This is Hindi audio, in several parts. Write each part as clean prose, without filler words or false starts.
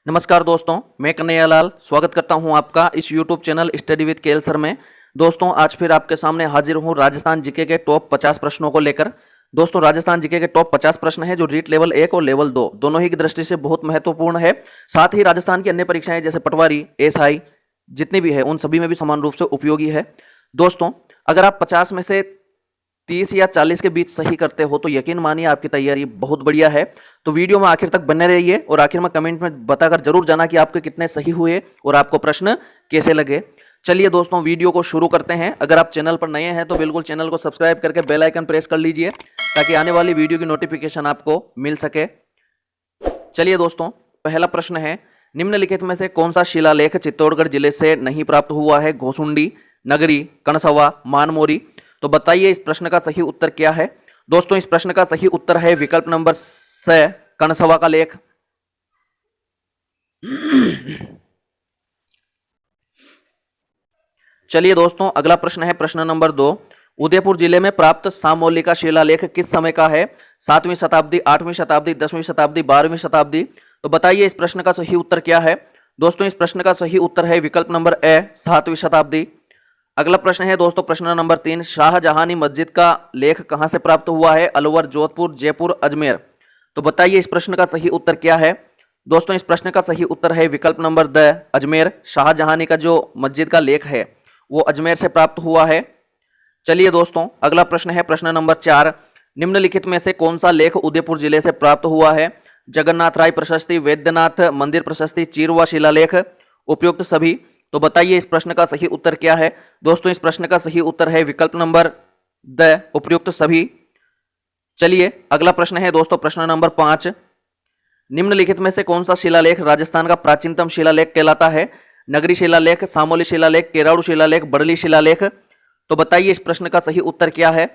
नमस्कार दोस्तों, मैं कन्हैया लाल स्वागत करता हूं आपका इस YouTube channel study with KL sir में। दोस्तों आज फिर आपके सामने हाजिर हूं राजस्थान जीके के टॉप 50 प्रश्नों को लेकर। दोस्तों राजस्थान जीके के टॉप 50 प्रश्न है जो रीट लेवल 1 और लेवल 2 दोनों ही की दृष्टि से बहुत महत्वपूर्ण है। साथ ही राजस्थान की अन्य परीक्षाएं जैसे पटवारी, एएसआई जितनी भी है उन सभी में भी समान रूप से उपयोगी है। दोस्तों अगर आप 50 में से 30 या 40 के बीच सही करते हो तो यकीन मानिए आपकी तैयारी बहुत बढ़िया है। तो वीडियो में आखिर तक बने रहिए और आखिर में कमेंट में बताकर जरूर जाना कि आपके कितने सही हुए और आपको प्रश्न कैसे लगे। चलिए दोस्तों वीडियो को शुरू करते हैं। अगर आप चैनल पर नए हैं तो बिल्कुल चैनल को सब्सक्राइब करके बेल आइकन प्रेस कर लीजिए ताकि आने वाली वीडियो की नोटिफिकेशन आपको मिल सके। चलिए दोस्तों पहला प्रश्न है, निम्नलिखित में से कौन सा शिलालेख चित्तौड़गढ़ जिले से नहीं प्राप्त हुआ है? घोसुंडी, नगरी, कणसवा, मानमोरी। तो बताइए इस प्रश्न का सही उत्तर क्या है? दोस्तों इस प्रश्न का सही उत्तर है विकल्प नंबर स, कणसवा का लेख। चलिए दोस्तों अगला प्रश्न है प्रश्न नंबर 2, उदयपुर जिले में प्राप्त सामौली का शिलालेख किस समय का है? 7वीं शताब्दी, 8वीं शताब्दी, 10वीं शताब्दी, 12वीं शताब्दी। तो बताइए इस प्रश्न का सही उत्तर क्या है? दोस्तों इस प्रश्न का सही उत्तर है विकल्प नंबर ए, 7वीं शताब्दी। अगला प्रश्न है दोस्तों प्रश्न नंबर 3, शाहजहानी मस्जिद का लेख कहां से प्राप्त हुआ है? अलवर, जोधपुर, जयपुर, अजमेर। तो बताइए इस प्रश्न का सही उत्तर क्या है? दोस्तों इस प्रश्न का सही उत्तर है विकल्प नंबर द, अजमेर। शाहजहानी का जो मस्जिद का लेख है वो अजमेर से प्राप्त हुआ है। चलिए दोस्तों अगला प्रश्न है प्रश्न नंबर 4, निम्नलिखित में से कौन सा लेख उदयपुर जिले से प्राप्त हुआ है? जगन्नाथ राय प्रशस्ति, वैद्यनाथ मंदिर प्रशस्ति, चीरवा शिलालेख, उपयुक्त सभी। तो बताइए इस प्रश्न का सही उत्तर क्या है? दोस्तों इस प्रश्न का सही उत्तर है विकल्प नंबर द, उपयुक्त सभी। चलिए अगला प्रश्न है दोस्तों प्रश्न नंबर 5, निम्नलिखित में से कौन सा शिलालेख राजस्थान का प्राचीनतम शिलालेख कहलाता है? नगरी शिलालेख, सामोली शिलालेख, केराड़ू शिलालेख, बड़ली शिलालेख। तो बताइए इस प्रश्न का सही उत्तर क्या है?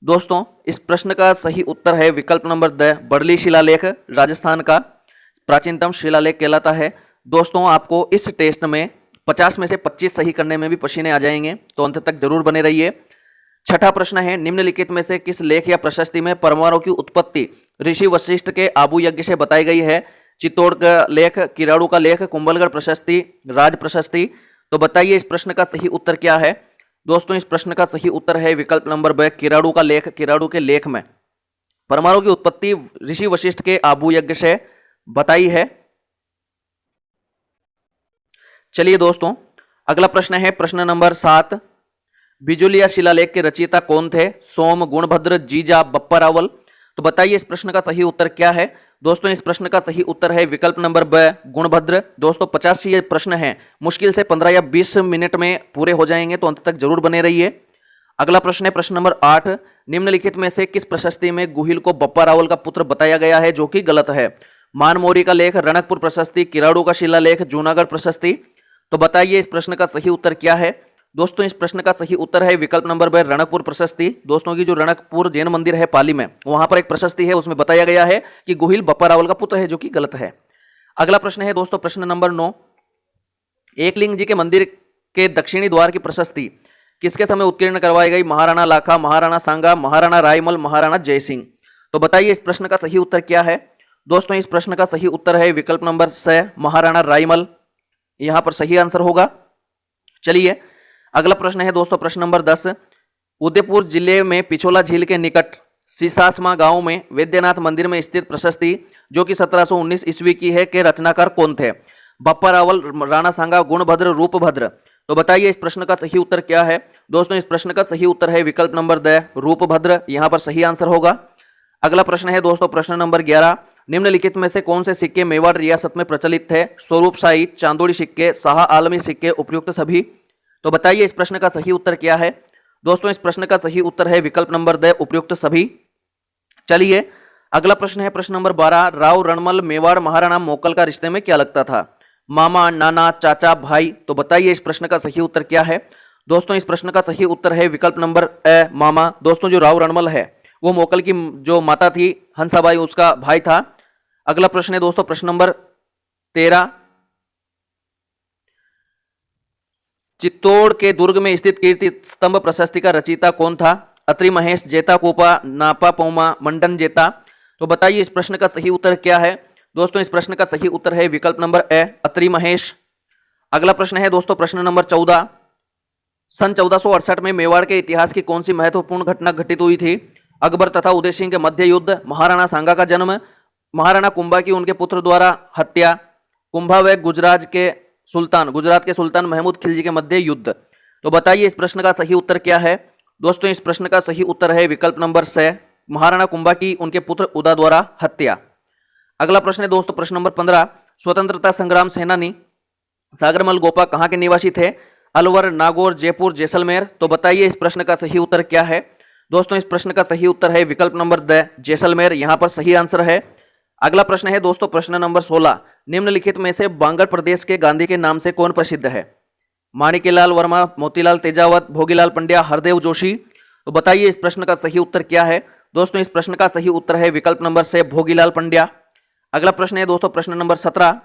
दोस्तों इस प्रश्न का सही उत्तर है विकल्प नंबर द, बड़ली शिलालेख राजस्थान का प्राचीनतम शिलालेख कहलाता है। दोस्तों आपको इस टेस्ट में 50 में से 25 सही करने में भी पसीने आ जाएंगे, तो अंत तक जरूर बने रहिए। छठा प्रश्न है, निम्नलिखित में से किस लेख या प्रशस्ति में परमाणु की उत्पत्ति ऋषि वशिष्ठ के आबू यज्ञ से बताई गई है? चित्तौड़ का लेख, किराड़ू का लेख, कुंभलगढ़ प्रशस्ति, राज प्रशस्ति। तो बताइए इस प्रश्न का सही उत्तर क्या है? दोस्तों इस प्रश्न का सही उत्तर है विकल्प नंबर ब, किराड़ू का लेख। किराड़ू के लेख में परमाणु की उत्पत्ति ऋषि वशिष्ठ के आबू यज्ञ से बताई है। चलिए दोस्तों अगला प्रश्न है प्रश्न नंबर 7, बिजुलिया शिलालेख के रचयिता कौन थे? सोम, गुणभद्र, जीजा, बप्पा रावल। तो बताइए इस प्रश्न का सही उत्तर क्या है? दोस्तों इस प्रश्न का सही उत्तर है विकल्प नंबर ब, गुणभद्र। दोस्तों 50 ये प्रश्न है, मुश्किल से 15 या 20 मिनट में पूरे हो जाएंगे, तो अंत तक जरूर बने रहिए। अगला प्रश्न है प्रश्न नंबर 8, निम्नलिखित में से किस प्रशस्ति में गुहिल को बप्पा रावल का पुत्र बताया गया है जो कि गलत है? मानमोरी का लेख, रणकपुर प्रशस्ति, किराड़ू का शिलालेख, जूनागढ़ प्रशस्ति। तो बताइए इस प्रश्न का सही उत्तर क्या है? दोस्तों इस प्रश्न का सही उत्तर है विकल्प नंबर ब, रणकपुर प्रशस्ति। दोस्तों की जो रणकपुर जैन मंदिर है पाली में, वहां पर एक प्रशस्ति है, उसमें बताया गया है कि गुहिल बप्पा रावल का पुत्र है, जो कि गलत है। अगला प्रश्न है दोस्तों प्रश्न नंबर 9, एकलिंग जी के मंदिर के दक्षिणी द्वार की प्रशस्ति किसके समय उत्कीर्ण करवाई गई? महाराणा लाखा, महाराणा सांगा, महाराणा रायमल, महाराणा जयसिंह। तो बताइए इस प्रश्न का सही उत्तर क्या है? दोस्तों इस प्रश्न का सही उत्तर है विकल्प नंबर स, महाराणा रायमल। यहां पर सही आंसर होगा। चलिए अगला प्रश्न है दोस्तों प्रश्न नंबर 10, उदयपुर जिले में पिछोला झील के निकट सीसासमा गांव में वैद्यनाथ मंदिर में स्थित प्रशस्ति जो कि 1719 ईस्वी की है के रचनाकार कौन थे? बप्पा रावल, राणा सांगा, गुणभद्र, रूपभद्र। तो बताइए इस प्रश्न का सही उत्तर क्या है? दोस्तों इस प्रश्न का सही उत्तर है विकल्प नंबर द, रूपभद्र। यहां पर सही आंसर होगा। अगला प्रश्न है दोस्तों प्रश्न नंबर 11, निम्नलिखित में से कौन से सिक्के मेवाड़ रियासत में प्रचलित थे? स्वरूप शाही, चांदोड़ी सिक्के, शाह आलमी सिक्के, उपयुक्त सभी। तो बताइए इस प्रश्न का सही उत्तर क्या है? दोस्तों इस प्रश्न का सही उत्तर है विकल्प नंबर द, उपयुक्त सभी। चलिए अगला प्रश्न है प्रश्न नंबर 12, राव रणमल मेवाड़ महाराणा मोकल का रिश्ते में क्या लगता था? मामा, नाना, चाचा, भाई। तो बताइए इस प्रश्न का सही उत्तर क्या है? दोस्तों इस प्रश्न का सही उत्तर है विकल्प नंबर ए, मामा। दोस्तों जो राव रणमल है वो मोकल की जो माता थी हंसाबाई, उसका भाई था। अगला प्रश्न है दोस्तों प्रश्न नंबर 13, चित्तौड़ के दुर्ग में स्थित कीर्ति स्तंभ प्रशस्ति का रचयिता कौन था? अत्रि महेश, जेता कोपा, नापा पौमा, मंडन जेता। तो बताइए इस प्रश्न का सही उत्तर क्या है? दोस्तों इस प्रश्न का सही उत्तर है विकल्प नंबर ए, अत्रि महेश। अगला प्रश्न है दोस्तों प्रश्न नंबर 14। सन 1468 में मेवाड़ के इतिहास की कौन सी महत्वपूर्ण घटना घटित हुई थी? अकबर तथा उदय सिंह के मध्य युद्ध, महाराणा सांगा का जन्म, महाराणा कुंभा की उनके पुत्र द्वारा हत्या, कुंभा व गुजरात के सुल्तान महमूद खिलजी के मध्य युद्ध। तो बताइए इस प्रश्न का सही उत्तर क्या है? दोस्तों इस प्रश्न का सही उत्तर है विकल्प नंबर से, महाराणा कुंभा की उनके पुत्र उदा द्वारा हत्या। अगला प्रश्न है दोस्तों प्रश्न नंबर 15। स्वतंत्रता संग्राम सेनानी सागरमल गोपा कहाँ के निवासी थे? अलवर, नागौर, जयपुर, जैसलमेर। तो बताइए इस प्रश्न का सही उत्तर क्या है? दोस्तों इस प्रश्न का सही उत्तर है विकल्प नंबर द, जैसलमेर, यहां पर सही आंसर है। अगला प्रश्न है दोस्तों प्रश्न नंबर 16। निम्नलिखित में से बांगड़ प्रदेश के गांधी के नाम से कौन प्रसिद्ध है? माणिक्यलाल वर्मा, मोतीलाल तेजावत, भोगीलाल पंड्या, हरदेव जोशी। तो बताइए इस प्रश्न का सही उत्तर क्या है? दोस्तों इस प्रश्न का सही उत्तर है विकल्प नंबर से, भोगीलाल पंड्या। अगला प्रश्न है दोस्तों प्रश्न नंबर 17।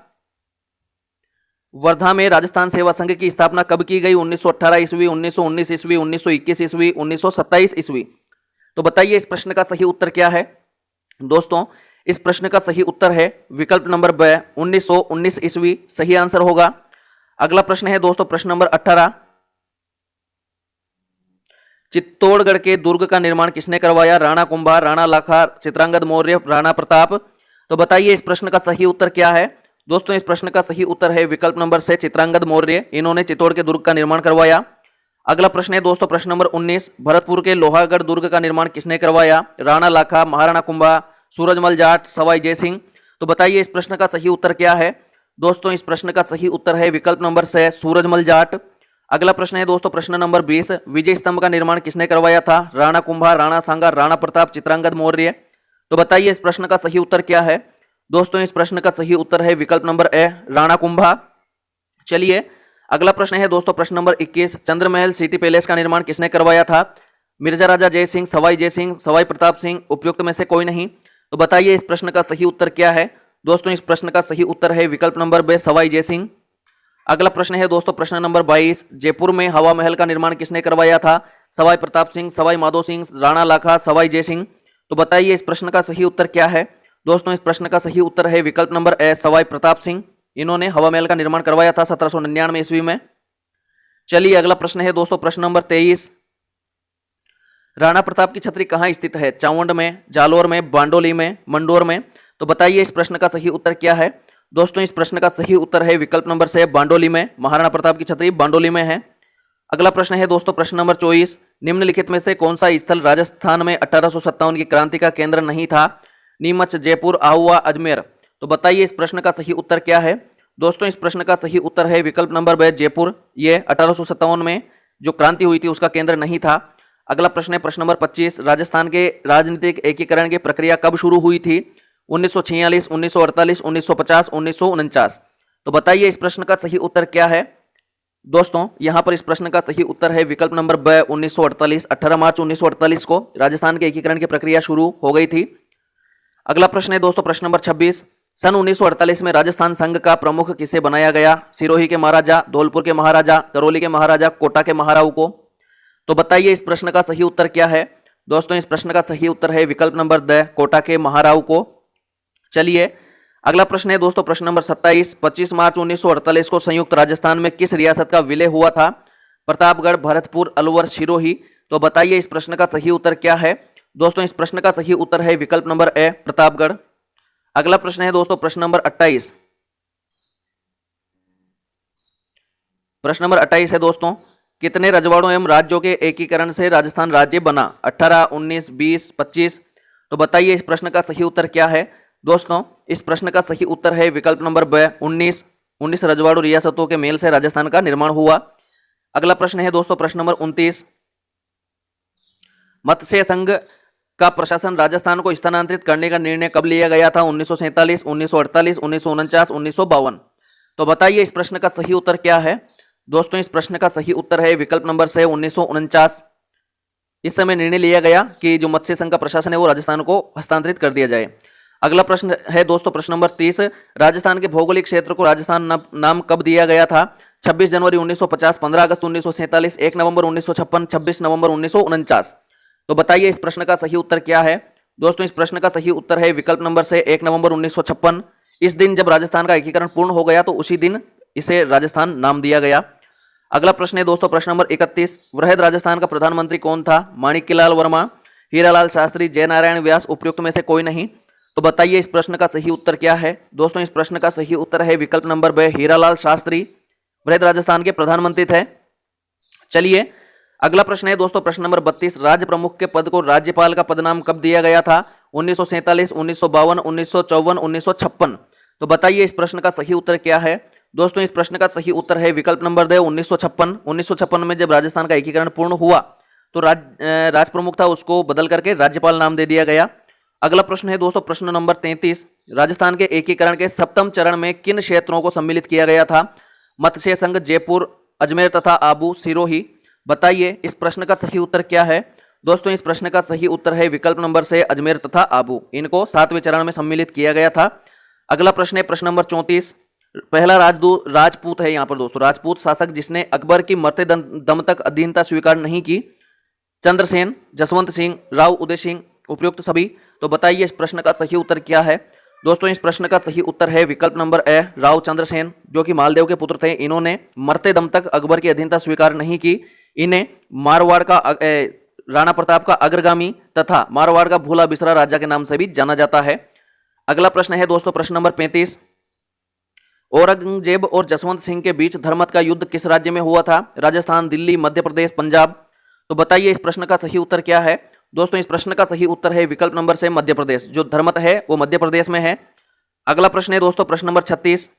वर्धा में राजस्थान सेवा संघ की स्थापना कब की गई? 1918 ईस्वी, 1919 ईस्वी, 1921 ईस्वी, 1927 ईस्वी। तो बताइए इस प्रश्न का सही उत्तर क्या है? दोस्तों इस प्रश्न का सही उत्तर है विकल्प नंबर ब, 1919 ईस्वी, सही आंसर होगा। अगला प्रश्न है दोस्तों प्रश्न नंबर 18। चित्तौड़गढ़ के दुर्ग का निर्माण किसने करवाया? राणा कुंभा, राणा लाखा, चित्रांगद मौर्य, राणा प्रताप। तो बताइए इस प्रश्न का सही उत्तर क्या है? दोस्तों इस प्रश्न का सही उत्तर है विकल्प नंबर से, चित्रांगद मौर्य, इन्होंने चित्तौड़ के दुर्ग का निर्माण करवाया। अगला प्रश्न है दोस्तों प्रश्न नंबर 19। भरतपुर के लोहागढ़ दुर्ग का निर्माण किसने करवाया? राणा लाखा, महाराणा कुंभा, सूरजमल जाट, सवाई जयसिंह। तो बताइए इस प्रश्न का सही उत्तर क्या है? दोस्तों इस प्रश्न का सही उत्तर है विकल्प नंबर से, सूरजमल जाट। अगला प्रश्न है दोस्तों प्रश्न नंबर 20। विजय स्तंभ का निर्माण किसने करवाया था? राणा कुंभा, राणा सांगा, राणा प्रताप, चित्रांगद मौर्य। तो बताइए इस प्रश्न का सही उत्तर क्या है? दोस्तों इस प्रश्न का सही उत्तर है विकल्प नंबर ए, राणा कुंभा। चलिए अगला प्रश्न है दोस्तों प्रश्न नंबर 21। चंद्रमहल सिटी पैलेस का निर्माण किसने करवाया था? मिर्जा राजा जय सिंह, सवाई जय सिंह, सवाई प्रताप सिंह, उपयुक्त में से कोई नहीं। तो बताइए इस प्रश्न का सही उत्तर क्या है? दोस्तों इस प्रश्न का सही उत्तर है विकल्प नंबर बे, सवाई जय सिंह। अगला प्रश्न है दोस्तों प्रश्न नंबर 22। जयपुर में हवा महल का निर्माण किसने करवाया था? सवाई प्रताप सिंह, सवाई माधो सिंह, राणा लाखा, सवाई जय सिंह। तो बताइए इस प्रश्न का सही उत्तर क्या है? दोस्तों इस प्रश्न का सही उत्तर है विकल्प नंबर ए, सवाई प्रताप सिंह, इन्होंने हवा महल का निर्माण करवाया था 1799 ईस्वी में। चलिए अगला प्रश्न है दोस्तों प्रश्न नंबर 23। राणा प्रताप की छतरी कहाँ स्थित है? चावंड में, जालोर में, बांडोली में, मंडोर में। तो बताइए इस प्रश्न का सही उत्तर क्या है? दोस्तों इस प्रश्न का सही उत्तर है विकल्प नंबर से, बांडोली में, महाराणा प्रताप की छतरी बांडोली में है। अगला प्रश्न है दोस्तों प्रश्न नंबर 24। निम्नलिखित में से कौन सा स्थल राजस्थान में 1857 की क्रांति का केंद्र नहीं था? नीमच, जयपुर, आहुआ, अजमेर। तो बताइए इस प्रश्न का सही उत्तर क्या है? दोस्तों इस प्रश्न का सही उत्तर है विकल्प नंबर बे, जयपुर। ये 1857 में जो क्रांति हुई थी उसका केंद्र नहीं था। अगला प्रश्न है प्रश्न नंबर 25। राजस्थान के राजनीतिक एकीकरण की प्रक्रिया कब शुरू हुई थी? 1946, 1948, 1950, 1949। तो बताइए इस प्रश्न का सही उत्तर क्या है? दोस्तों यहां पर इस प्रश्न का सही उत्तर है विकल्प नंबर ब, 1948। 18 मार्च 1948 को राजस्थान के एकीकरण की प्रक्रिया शुरू हो गई थी। अगला प्रश्न है दोस्तों प्रश्न नंबर 26। सन 1948 में राजस्थान संघ का प्रमुख किसे बनाया गया? सिरोही के महाराजा, धौलपुर के महाराजा, करौली के महाराजा, कोटा के महाराव को। तो बताइए इस प्रश्न का सही उत्तर क्या है? दोस्तों इस प्रश्न का सही उत्तर है विकल्प नंबर द, कोटा के महाराव को। चलिए अगला प्रश्न है दोस्तों प्रश्न नंबर 27। 25 मार्च 1948 को संयुक्त राजस्थान में किस रियासत का विलय हुआ था? प्रतापगढ़, भरतपुर, अलवर, सिरोही। तो बताइए इस प्रश्न का सही उत्तर क्या है? दोस्तों इस प्रश्न का सही उत्तर है विकल्प नंबर ए, प्रतापगढ़। अगला प्रश्न है दोस्तों प्रश्न नंबर 28। प्रश्न नंबर 28 है दोस्तों, कितने रजवाड़ों एवं राज्यों के एकीकरण से राजस्थान राज्य बना? 18, 19, 20, 25। तो बताइए इस प्रश्न का सही उत्तर क्या है? दोस्तों इस प्रश्न का सही उत्तर है विकल्प नंबर ब, 19। 19 रजवाड़ू रियासतों के मेल से राजस्थान का निर्माण हुआ। अगला प्रश्न है दोस्तों प्रश्न नंबर 29। मत्स्य संघ का प्रशासन राजस्थान को स्थानांतरित करने का निर्णय कब लिया गया था? 1947, 1948, 1949, 1952। तो बताइए इस प्रश्न का सही उत्तर क्या है? दोस्तों इस प्रश्न का सही उत्तर है विकल्प नंबर से, 1949। इस समय निर्णय लिया गया कि जो मत्स्य संघ का प्रशासन है वो राजस्थान को हस्तांतरित कर दिया जाए। अगला प्रश्न है दोस्तों प्रश्न नंबर 30। राजस्थान के भौगोलिक क्षेत्र को राजस्थान नाम कब दिया गया था? 26 जनवरी 1950, 15 अगस्त 1947, 1 नवंबर 1956, 26 नवंबर 1949। तो बताइए इस प्रश्न का सही उत्तर क्या है? दोस्तों इस प्रश्न का सही उत्तर है विकल्प नंबर से, 1 नवंबर 1956। इस दिन जब राजस्थान का एकीकरण पूर्ण हो गया तो उसी दिन इसे राजस्थान नाम दिया गया। अगला प्रश्न है दोस्तों प्रश्न नंबर 31, वृहद राजस्थान का प्रधानमंत्री कौन था? माणिक्यलाल वर्मा, हीरालाल शास्त्री, जयनारायण व्यास, उपयुक्त में से कोई नहीं। तो बताइए इस प्रश्न का सही उत्तर क्या है? दोस्तों इस प्रश्न का सही उत्तर है विकल्प नंबर ब, हीरालाल शास्त्री वृहद राजस्थान के प्रधानमंत्री थे। चलिए अगला प्रश्न है दोस्तों प्रश्न नंबर 32, राज्य प्रमुख के पद को राज्यपाल का पदनाम कब दिया गया था? 1947, 1952, 1954, 1956। तो बताइए इस प्रश्न का सही उत्तर क्या है? दोस्तों इस प्रश्न का सही उत्तर है विकल्प नंबर द, 1956। 1956 में जब राजस्थान का एकीकरण पूर्ण हुआ तो राज प्रमुख था उसको बदल करके राज्यपाल नाम दे दिया गया। अगला प्रश्न है दोस्तों प्रश्न नंबर 33, राजस्थान के एकीकरण के सप्तम चरण में किन क्षेत्रों को सम्मिलित किया गया था? मत्स्य संघ, जयपुर, अजमेर तथा आबू सिरोही। बताइए इस प्रश्न का सही उत्तर क्या है? दोस्तों इस प्रश्न का सही उत्तर है विकल्प नंबर से, अजमेर तथा आबू, इनको 7वें चरण में सम्मिलित किया गया था। अगला प्रश्न है प्रश्न नंबर 34, पहला राजपूत है यहाँ पर दोस्तों, राजपूत शासक जिसने अकबर की मरते दम तक अधीनता स्वीकार नहीं की? चंद्रसेन, जसवंत सिंह, राव उदय सिंह, उपयुक्त सभी। तो बताइए इस प्रश्न का सही उत्तर क्या है? दोस्तों इस प्रश्न का सही उत्तर है विकल्प नंबर ए, राव चंद्रसेन, जो कि मालदेव के पुत्र थे। इन्होंने मरते दम तक अकबर की अधीनता स्वीकार नहीं की। इन्हें मारवाड़ का राणा प्रताप का अग्रगामी तथा मारवाड़ का भूला बिसरा राजा के नाम से भी जाना जाता है। अगला प्रश्न है दोस्तों प्रश्न नंबर 35, औरंगजेब और जसवंत सिंह के बीच धर्मत का युद्ध किस राज्य में हुआ था? राजस्थान, दिल्ली, मध्य प्रदेश, पंजाब। तो बताइए इस प्रश्न का सही उत्तर क्या है? दोस्तों इस प्रश्न का सही उत्तर है विकल्प नंबर से, मध्य प्रदेश। जो धर्मत है वो मध्य प्रदेश में है। अगला प्रश्न है दोस्तों प्रश्न नंबर 36,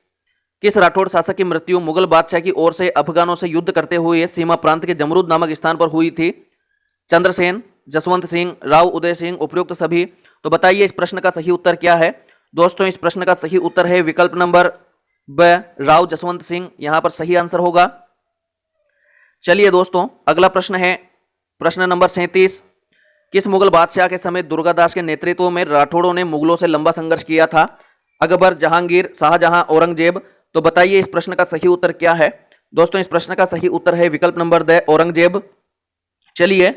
किस राठौड़ शासक की मृत्यु मुगल बादशाह की ओर से अफगानों से युद्ध करते हुए सीमा प्रांत के जमरूद नामक स्थान पर हुई थी? चंद्रसेन, जसवंत सिंह, राव उदय सिंह, उपयुक्त सभी। तो बताइए इस प्रश्न का सही उत्तर क्या है? दोस्तों इस प्रश्न का सही उत्तर है विकल्प नंबर ब, राव जसवंत सिंह, यहां पर सही आंसर होगा। चलिए दोस्तों अगला प्रश्न है प्रश्न नंबर 37, किस मुगल बादशाह के समय दुर्गादास के नेतृत्व में राठौड़ों ने मुगलों से लंबा संघर्ष किया था? अकबर, जहांगीर, शाहजहां, औरंगजेब। तो बताइए इस प्रश्न का सही उत्तर क्या है? दोस्तों इस प्रश्न का सही उत्तर है विकल्प नंबर द, औरंगजेब। चलिए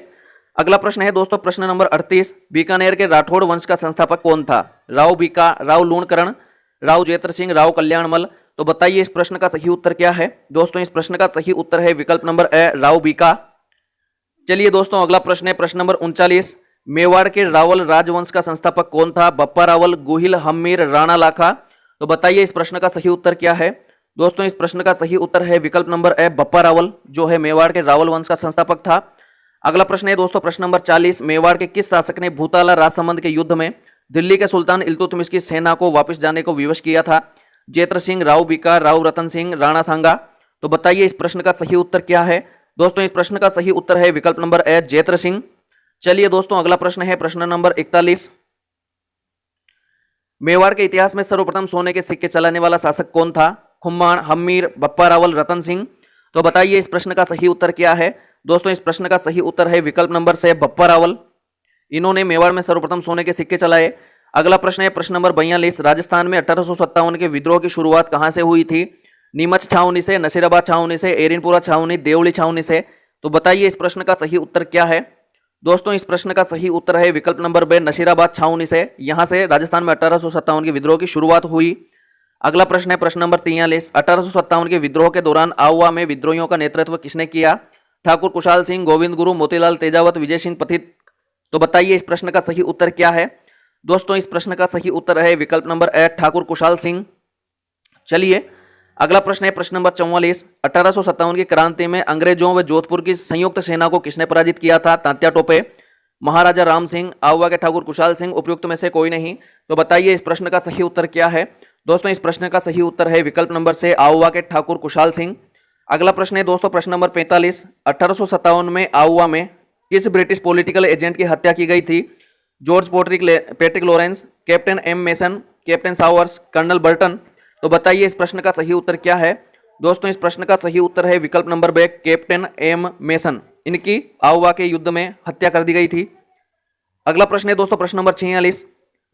अगला प्रश्न है दोस्तों प्रश्न नंबर 38, बीकानेर के राठौड़ वंश का संस्थापक कौन था? राव बीका, राव लूणकरण, राव जेत्र सिंह, राव कल्याणमल। तो बताइए इस प्रश्न का सही उत्तर क्या है? दोस्तों इस प्रश्न का सही उत्तर है विकल्प नंबर ए, राव बीका। चलिए दोस्तों अगला प्रश्न है प्रश्न नंबर 39, मेवाड़ के रावल राजवंश का संस्थापक कौन था? बप्पा रावल, गोहिल, हम्मीर, राणा लाखा। तो बताइए इस प्रश्न का सही उत्तर क्या है? दोस्तों इस प्रश्न का सही उत्तर है विकल्प नंबर ए, बप्पा रावल, जो है मेवाड़ के रावल वंश का संस्थापक था। अगला प्रश्न है दोस्तों प्रश्न नंबर 40, मेवाड़ के किस शासक ने भूताला राजसमंद के युद्ध में दिल्ली के सुल्तान इल्तुतमिश की सेना को वापस जाने को विवश किया था? जेत्र सिंह, राव बीका, राव रतन सिंह, राणा सांगा। तो बताइए इस प्रश्न का सही उत्तर क्या है? दोस्तों इस प्रश्न का सही उत्तर है विकल्प नंबर ए, जेत्र सिंह। चलिए दोस्तों अगला प्रश्न है प्रश्न नंबर 41, मेवाड़ के इतिहास में सर्वप्रथम सोने के सिक्के चलाने वाला शासक कौन था? खुम्माण, हम्मीर, बप्पा रावल, रतन सिंह। तो बताइए इस प्रश्न का सही उत्तर क्या है? दोस्तों इस प्रश्न का सही उत्तर है विकल्प नंबर से, बप्पा रावल। इन्होंने मेवाड़ में सर्वप्रथम सोने के सिक्के चलाए। अगला प्रश्न है प्रश्न नंबर 42, राजस्थान में 1857 के विद्रोह की शुरुआत कहां से हुई थी? नीमच छावनी से, नसीराबाद छावनी से, एरिनपुरा छावनी, देवली छावनी से। तो बताइए इस प्रश्न का सही उत्तर क्या है? दोस्तों इस प्रश्न का सही उत्तर है विकल्प नंबर बे, नसीराबाद छावनी से। यहां से राजस्थान में 1857 के विद्रोह की शुरुआत हुई। अगला प्रश्न है प्रश्न नंबर 43, 1857 के विद्रोह के दौरान आहुआ में विद्रोहियों का नेतृत्व किसने किया? ठाकुर कुशाल सिंह, गोविंद गुरु, मोतीलाल तेजावत, विजय सिंह पथित। तो बताइए इस प्रश्न का सही उत्तर क्या है? दोस्तों इस प्रश्न का सही उत्तर है विकल्प नंबर ए, ठाकुर कुशाल सिंह। चलिए अगला प्रश्न है प्रश्न नंबर 44, 1857 की क्रांति में अंग्रेजों व जोधपुर की संयुक्त सेना को किसने पराजित किया था? तात्या टोपे, महाराजा राम सिंह, आहुआ के ठाकुर कुशाल सिंह, उपयुक्त में से कोई नहीं। तो बताइए इस प्रश्न का सही उत्तर क्या है? दोस्तों इस प्रश्न का सही उत्तर है विकल्प नंबर से, आहुआ के ठाकुर कुशाल सिंह। अगला प्रश्न है दोस्तों प्रश्न नंबर 45, 1857 में आहुआ में किस ब्रिटिश पॉलिटिकल एजेंट की हत्या की गई थी? George Patrick Lawrence, captain M Mason, captain Sowers, colonel Burton. तो बताइए इस प्रश्न का सही उत्तर क्या है? दोस्तों इस प्रश्न का सही उत्तर है विकल्प नंबर बे, कैप्टन एम मेसन। इनकी आहुआ के युद्ध में हत्या कर दी गई थी। अगला प्रश्न है दोस्तों प्रश्न नंबर 46,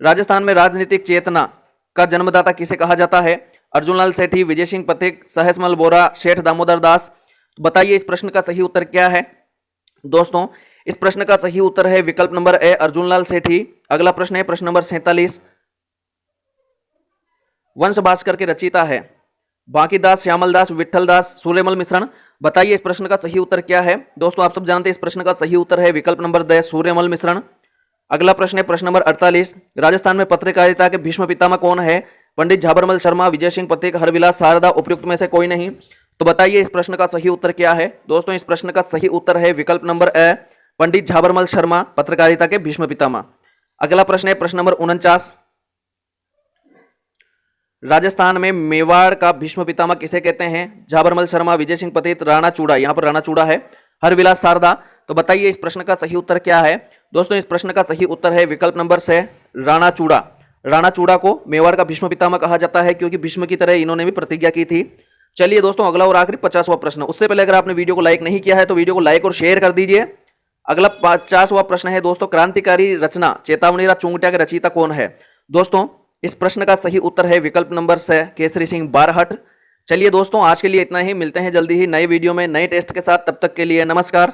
राजस्थान में राजनीतिक चेतना का जन्मदाता किसे कहा जाता है? अर्जुनलाल सेठी, विजय सिंह पथिक, सहसमल बोरा, सेठ दामोदर दास। बताइए इस प्रश्न का सही उत्तर क्या है? दोस्तों इस प्रश्न का सही उत्तर है विकल्प नंबर ए, अर्जुनलाल सेठी। अगला प्रश्न है प्रश्न नंबर 47, वंश भास्कर के रचयिता है? बांकीदास, श्यामलदास, विट्ठलदास, सूर्यमल मिश्रण। बताइए इस प्रश्न का सही उत्तर क्या है? दोस्तों आप सब जानते हैं इस प्रश्न का सही उत्तर है विकल्प नंबर द, सूर्यमल मिश्रण। अगला प्रश्न है प्रश्न नंबर 48। राजस्थान में पत्रकारिता के भीष्म पितामह कौन है? पंडित झाबरमल शर्मा, विजय सिंह पथिक, हरविलास सारदा, उपयुक्त में से कोई नहीं। तो बताइए इस प्रश्न का सही उत्तर क्या है? दोस्तों इस प्रश्न का सही उत्तर है विकल्प नंबर ए, पंडित झाबरमल शर्मा, पत्रकारिता के भीष्म पितामह। अगला प्रश्न है प्रश्न नंबर 49। राजस्थान में मेवाड़ का भीष्म पितामह किसे कहते हैं? झाबरमल शर्मा, विजय सिंह पथिक, राणा चूड़ा। यहाँ पर राणा चूड़ा है, हरविलास सारदा। तो बताइए इस प्रश्न का सही उत्तर क्या है? दोस्तों इस प्रश्न का सही उत्तर है विकल्प नंबर से, राणा चूड़ा। राणा चूड़ा को मेवाड़ का भीष्म पितामह कहा जाता है क्योंकि भीष्म की तरह इन्होंने भी प्रतिज्ञा की थी। चलिए दोस्तों अगला और आखिरी 50वां प्रश्न। उससे पहले अगर आपने वीडियो को लाइक नहीं किया है तो वीडियो को लाइक और शेयर कर दीजिए। अगला 50वां प्रश्न है दोस्तों, क्रांतिकारी रचना चेतावनीरा चुंगटिया के रचयिता कौन है? दोस्तों इस प्रश्न का सही उत्तर है विकल्प नंबर से, केसरी सिंह बारहट। चलिए दोस्तों आज के लिए इतना ही, मिलते हैं जल्दी ही नए वीडियो में नए टेस्ट के साथ। तब तक के लिए नमस्कार।